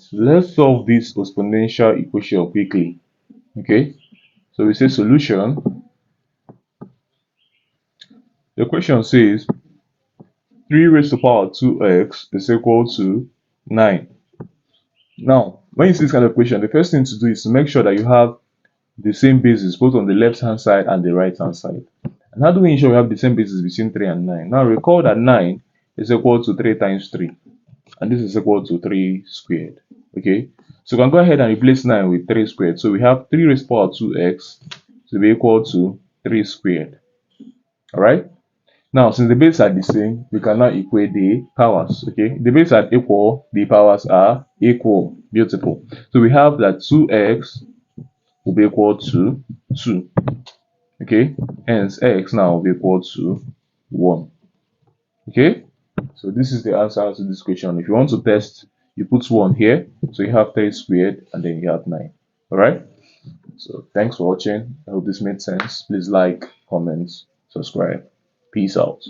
So let's solve this exponential equation quickly. Okay, so we say solution. The question says 3 raised to the power 2x is equal to 9. Now, when you see this kind of equation, the first thing to do is to make sure that you have the same basis both on the left hand side and the right hand side. And how do we ensure we have the same basis between 3 and 9? Now recall that 9 is equal to 3 times 3, and this is equal to 3 squared. Okay, so we can go ahead and replace 9 with 3 squared. So we have 3 raised to the power 2x to be equal to 3 squared. Alright? Now, since the bases are the same, we can now equate the powers. Okay, the bases are equal, the powers are equal. Beautiful. So we have that 2x will be equal to 2. Okay, hence x now will be equal to 1. Okay, so this is the answer to this question. If you want to test, you put 1 here, so you have 3 squared and then you have 9. All right, so thanks for watching. I hope this made sense. Please like, comment, subscribe. Peace out.